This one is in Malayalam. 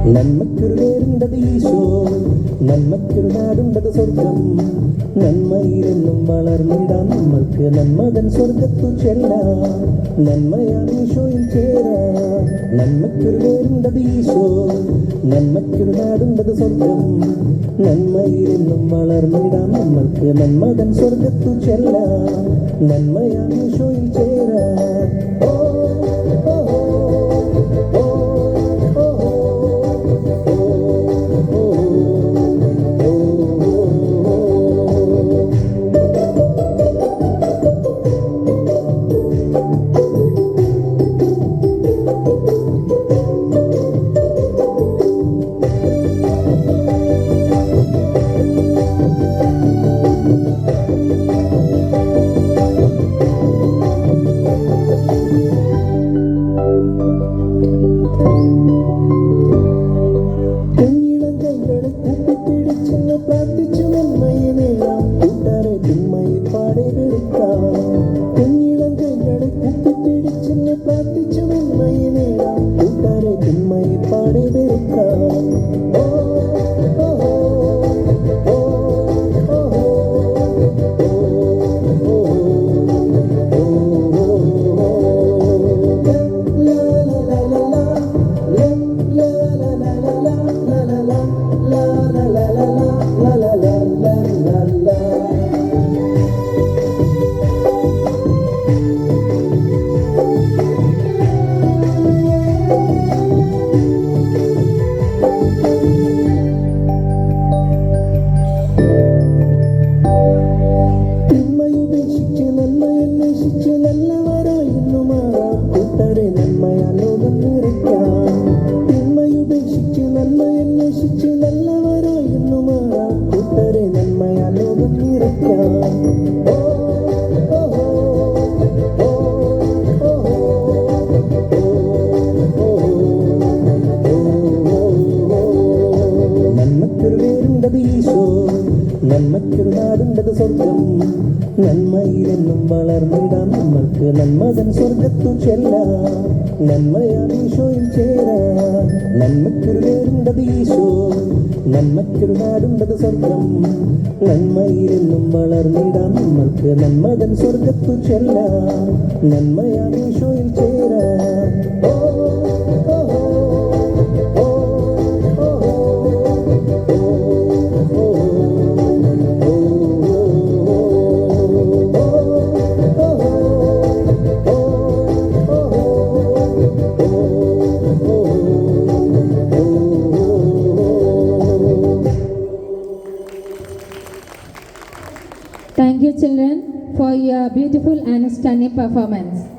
നന്മയ്ക്കൊരു പേരുണ്ടത് ഈശോ, നന്മയ്ക്കൊരു നാടുണ്ടത് സ്വർഗം. നന്മയിലെന്നും വളർന്നിടാം നമ്മൾക്ക് നന്മതൻ സ്വർഗത്തു ചെല്ലാം. നന്മയാം ഈശോയിൽ ചേരാം. നന്മയ്ക്കൊരു പേരുണ്ടത് ഈശോ, നന്മയ്ക്കൊരു നാടുണ്ടത് സ്വർഗം. നന്മയിലെന്നും വളർന്നിടാം നമ്മൾക്ക് നന്മതൻ സ്വർഗത്തു ചെല്ലാം. നന്മയാം ഈശോയിൽ ചേരാം. പ്രാർത്ഥിച്ചു നന്മയെ നേടാം, കൂട്ടാരെ തിന്മയെ പാടെ വെറുക്കാം. കുഞ്ഞിളം കൈകളെ കൂട്ടിപ്പിടിച്ചെന്ന് പ്രാർത്ഥിച്ചു നന്മയെ നേടാം, കൂട്ടാരെ തിന്മയെ പാടെ വെറുക്കാം. നല്ലവരായിരുന്നു മാറാം, കൂട്ടരെ നന്മയാൽ ലോകം നിറയ്ക്കാം. തിന്മയുപേക്ഷിച്ച് നന്മയന്വേഷിച്ച് നല്ലവരായിരുന്നു മാറാം, കൂട്ടരെ നന്മയാൽ ലോകം നിറയ്ക്കാം. നന്മയ്ക്കൊരു പേരുണ്ടത് ഈശോ, നന്മയ്ക്കൊരു നാടുണ്ടത് സ്വർഗം. നന്മയിലെന്നും വളർന്നിടാം നമ്മൾക്ക് നന്മതൻ സ്വർഗത്തു ചെല്ലാം. നന്മയാം ഈശോയിൽ ചേരാം. നന്മയ്ക്കൊരു പേരുണ്ടത് ഈശോ, നന്മയ്ക്കൊരു നാടുണ്ടത് സ്വർഗം. നന്മയിലെന്നും വളർന്നിടാം നമ്മൾക്ക് നന്മതൻ സ്വർഗത്തു ചെല്ലാം. നന്മയാം ഈശോയിൽ ചേരാം. Thank you, children, for your beautiful and stunning performance.